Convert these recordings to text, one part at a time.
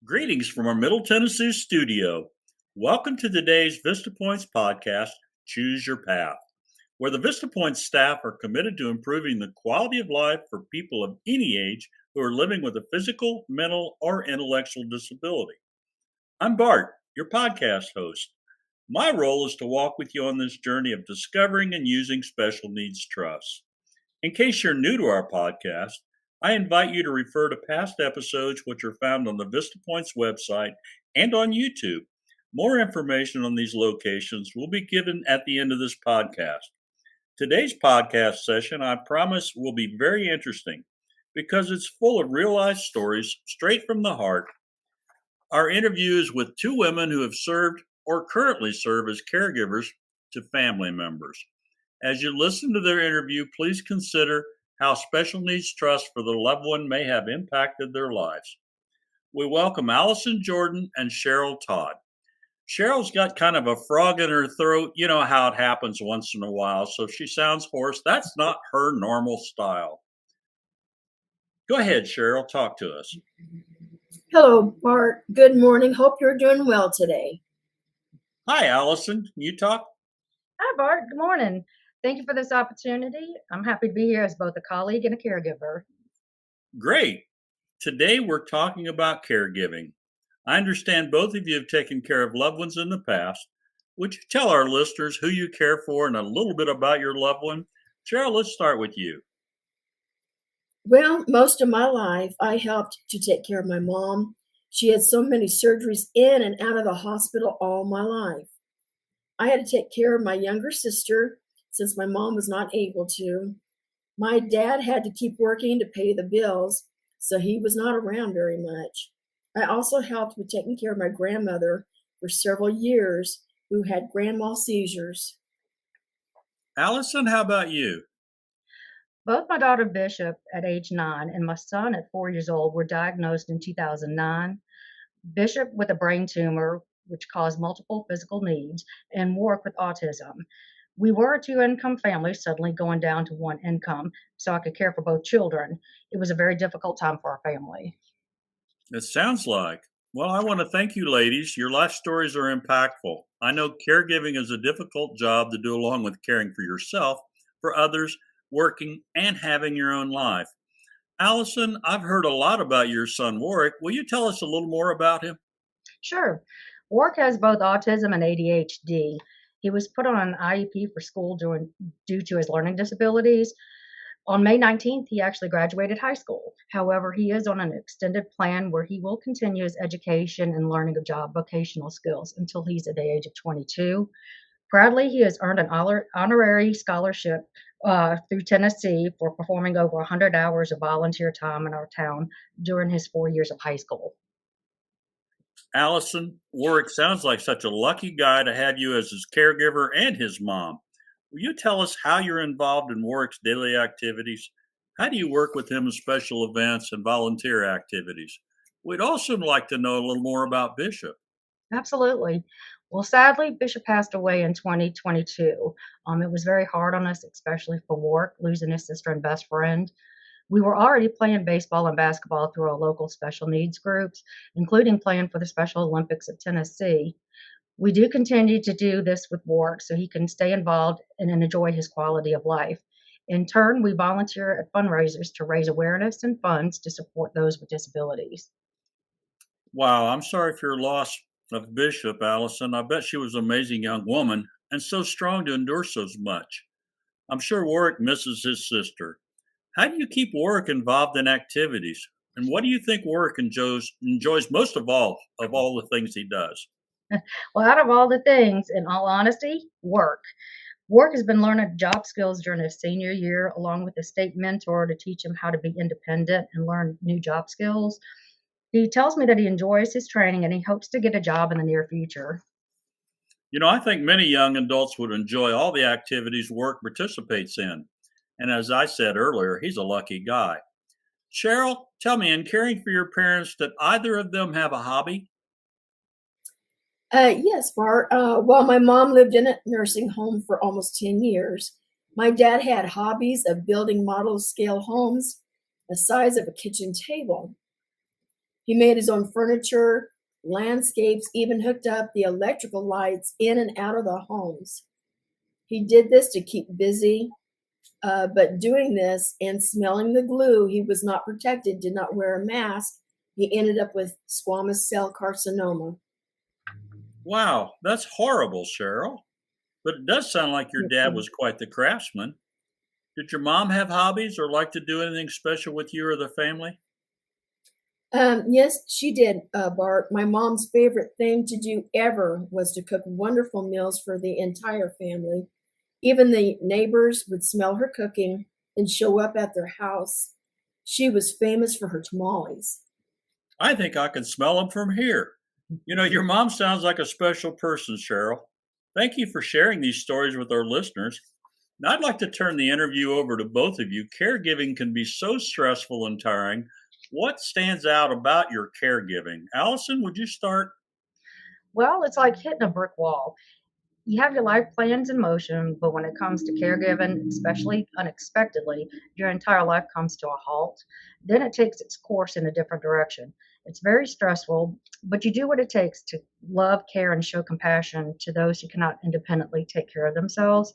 Greetings from our Middle Tennessee studio. Welcome to today's Vista Points podcast, Choose Your Path, where the Vista Points staff are committed to improving the quality of life for people of any age who are living with a physical, mental, or intellectual disability. I'm Bart, your podcast host. My role is to walk with you on this journey of discovering and using special needs trusts. In case you're new to our podcast, I invite you to refer to past episodes which are found on the Vista Points website and on YouTube. More information on these locations will be given at the end of this podcast. Today's podcast session, I promise, will be very interesting because it's full of real life stories straight from the heart. Our interview is with two women who have served or currently serve as caregivers to family members. As you listen to their interview, please consider how special needs trust for the loved one may have impacted their lives. We welcome Allison Jordan and Cheryl Todd. Cheryl's got kind of a frog in her throat. You know how it happens once in a while, so if she sounds hoarse, that's not her normal style. Go ahead, Cheryl, talk to us. Hello, Bart. Good morning. Hope you're doing well today. Hi, Allison. Can you talk? Hi, Bart. Good morning. Thank you for this opportunity. I'm happy to be here as both a colleague and a caregiver. Great. Today we're talking about caregiving. I understand both of you have taken care of loved ones in the past. Would you tell our listeners who you care for and a little bit about your loved one? Cheryl, let's start with you. Well, most of my life, I helped to take care of my mom. She had so many surgeries in and out of the hospital all my life. I had to take care of my younger sister since my mom was not able to. My dad had to keep working to pay the bills, so he was not around very much. I also helped with taking care of my grandmother for several years, who had grand mal seizures. Allison, how about you? Both my daughter Bishop at age 9 and my son at 4 years old were diagnosed in 2009. Bishop with a brain tumor, which caused multiple physical needs, and Warwick with autism. We were a two-income family, suddenly going down to one income, so I could care for both children. It was a very difficult time for our family. It sounds like. Well, I want to thank you, ladies. Your life stories are impactful. I know caregiving is a difficult job to do along with caring for yourself, for others, working, and having your own life. Allison, I've heard a lot about your son, Warwick. Will you tell us a little more about him? Sure. Warwick has both autism and ADHD. He was put on an IEP for school due to his learning disabilities. On May 19th, he actually graduated high school. However, he is on an extended plan where he will continue his education and learning of job vocational skills until he's at the age of 22. Proudly, he has earned an honorary scholarship through Tennessee for performing over 100 hours of volunteer time in our town during his 4 years of high school. Allison, Warwick sounds like such a lucky guy to have you as his caregiver and his mom. Will you tell us how you're involved in Warwick's daily activities? How do you work with him in special events and volunteer activities? We'd also like to know a little more about Bishop. Absolutely. Well, sadly, Bishop passed away in 2022. It was very hard on us, especially for Warwick, losing his sister and best friend. We were already playing baseball and basketball through our local special needs groups, including playing for the Special Olympics of Tennessee. We do continue to do this with Warwick so he can stay involved and enjoy his quality of life. In turn, we volunteer at fundraisers to raise awareness and funds to support those with disabilities. Wow, I'm sorry for your loss of Bishop, Allison. I bet she was an amazing young woman and so strong to endure so much. I'm sure Warwick misses his sister. How do you keep Warwick involved in activities? And what do you think Warwick enjoys most of all the things he does? Well, out of all the things, in all honesty, work. Warwick has been learning job skills during his senior year, along with a state mentor to teach him how to be independent and learn new job skills. He tells me that he enjoys his training and he hopes to get a job in the near future. You know, I think many young adults would enjoy all the activities Warwick participates in. And as I said earlier, he's a lucky guy. Cheryl, tell me, in caring for your parents, did either of them have a hobby? Yes, Bart. While my mom lived in a nursing home for almost 10 years, my dad had hobbies of building model scale homes the size of a kitchen table. He made his own furniture, landscapes, even hooked up the electrical lights in and out of the homes. He did this to keep busy, but doing this and smelling the glue, he was not protected, did not wear a mask. He ended up with squamous cell carcinoma. Wow, that's horrible, Cheryl. But it does sound like your dad was quite the craftsman. Did your mom have hobbies or like to do anything special with you or the family? Yes, she did, Bart. My mom's favorite thing to do ever was to cook wonderful meals for the entire family. Even the neighbors would smell her cooking and show up at their house. She was famous for her tamales. I think I can smell them from here. Your mom sounds like a special person, Cheryl. Thank you for sharing these stories with our listeners. Now, I'd like to turn the interview over to both of you. Caregiving can be so stressful and tiring. What stands out about your caregiving? Allison, would you start? Well, it's like hitting a brick wall. You have your life plans in motion, but when it comes to caregiving, especially unexpectedly, your entire life comes to a halt. Then it takes its course in a different direction. It's very stressful, but you do what it takes to love, care, and show compassion to those who cannot independently take care of themselves.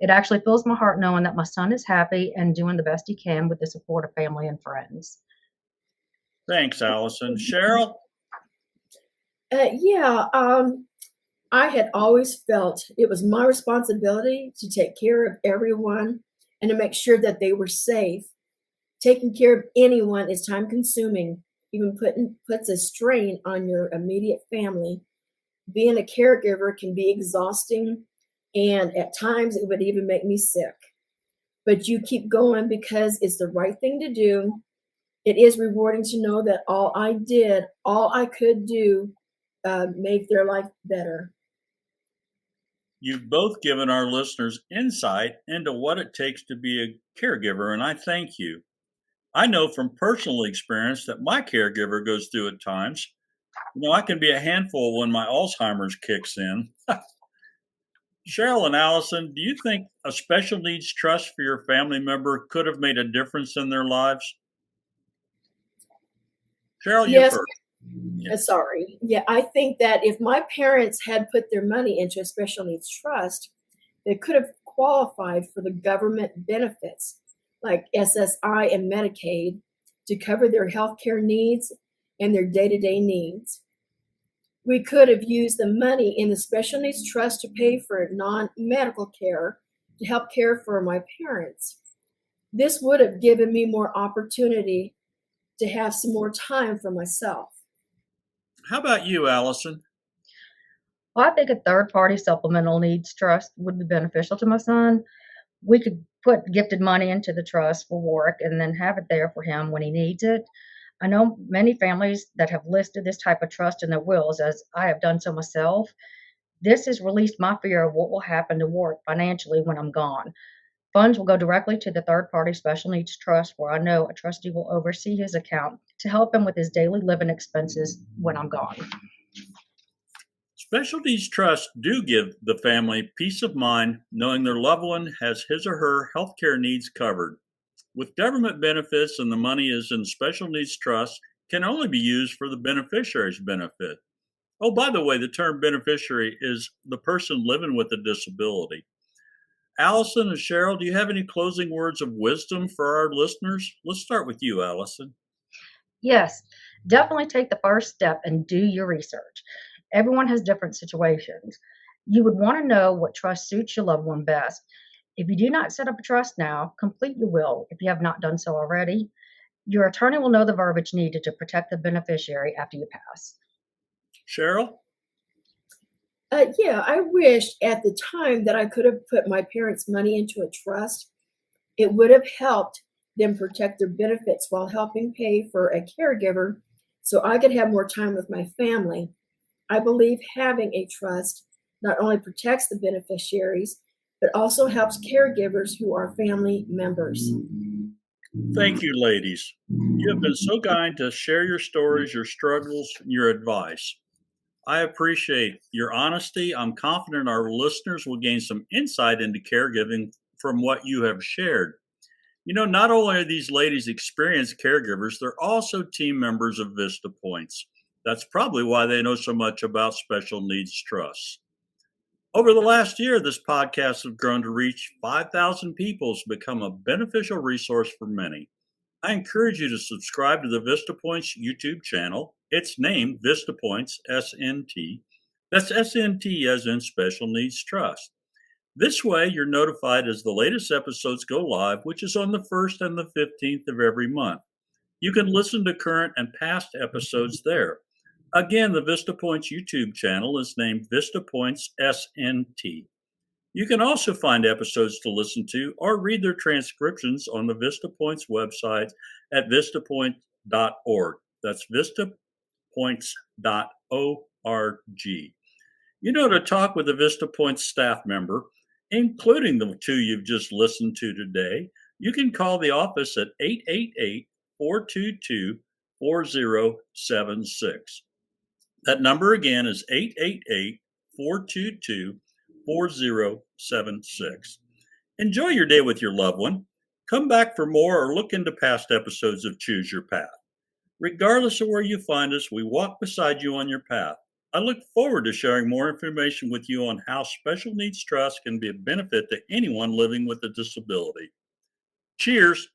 It actually fills my heart knowing that my son is happy and doing the best he can with the support of family and friends. Thanks, Allison. Cheryl? Yeah, I had always felt it was my responsibility to take care of everyone and to make sure that they were safe. Taking care of anyone is time consuming, even puts a strain on your immediate family. Being a caregiver can be exhausting, and at times it would even make me sick. But you keep going because it's the right thing to do. It is rewarding to know that all I did, all I could do, made their life better. You've both given our listeners insight into what it takes to be a caregiver, and I thank you. I know from personal experience that my caregiver goes through at times. I can be a handful when my Alzheimer's kicks in. Cheryl and Allison, do you think a special needs trust for your family member could have made a difference in their lives? Cheryl, you Yes, first. Yeah. sorry. Yeah, I think that if my parents had put their money into a special needs trust, they could have qualified for the government benefits like SSI and Medicaid to cover their health care needs and their day-to-day needs. We could have used the money in the special needs trust to pay for non-medical care to help care for my parents. This would have given me more opportunity to have some more time for myself. How about you, Allison? Well, I think a third party supplemental needs trust would be beneficial to my son. We could put gifted money into the trust for work and then have it there for him when he needs it. I know many families that have listed this type of trust in their wills, as I have done so myself. This has released my fear of what will happen to work financially when I'm gone. Funds will go directly to the third party special needs trust, where I know a trustee will oversee his account to help him with his daily living expenses when I'm gone. Special needs trusts do give the family peace of mind knowing their loved one has his or her health care needs covered. With government benefits and the money is in special needs trusts, can only be used for the beneficiary's benefit. Oh, by the way, the term beneficiary is the person living with a disability. Allison and Cheryl, do you have any closing words of wisdom for our listeners? Let's start with you, Allison. Yes, definitely take the first step and do your research. Everyone has different situations. You would want to know what trust suits your loved one best. If you do not set up a trust now, complete your will if you have not done so already. Your attorney will know the verbiage needed to protect the beneficiary after you pass. Cheryl? Yeah, I wished at the time that I could have put my parents' money into a trust. It would have helped them protect their benefits while helping pay for a caregiver so I could have more time with my family. I believe having a trust not only protects the beneficiaries, but also helps caregivers who are family members. Thank you, ladies. You have been so kind to share your stories, your struggles, and your advice. I appreciate your honesty. I'm confident our listeners will gain some insight into caregiving from what you have shared. Not only are these ladies experienced caregivers, they're also team members of Vista Points. That's probably why they know so much about special needs trusts. Over the last year, this podcast has grown to reach 5,000 people to become a beneficial resource for many. I encourage you to subscribe to the Vista Points YouTube channel. It's named Vista Points SNT. That's SNT as in Special Needs Trust. This way, you're notified as the latest episodes go live, which is on the 1st and the 15th of every month. You can listen to current and past episodes there. Again, the Vista Points YouTube channel is named Vista Points SNT. You can also find episodes to listen to or read their transcriptions on the Vista Points website at vistapoint.org. That's vistapoints.org. To talk with a Vista Points staff member, including the two you've just listened to today, you can call the office at 888-422-4076. That number again is 888-422-4076. Enjoy your day with your loved one. Come back for more or look into past episodes of Choose Your Path. Regardless of where you find us, we walk beside you on your path. I look forward to sharing more information with you on how special needs trust can be a benefit to anyone living with a disability. Cheers.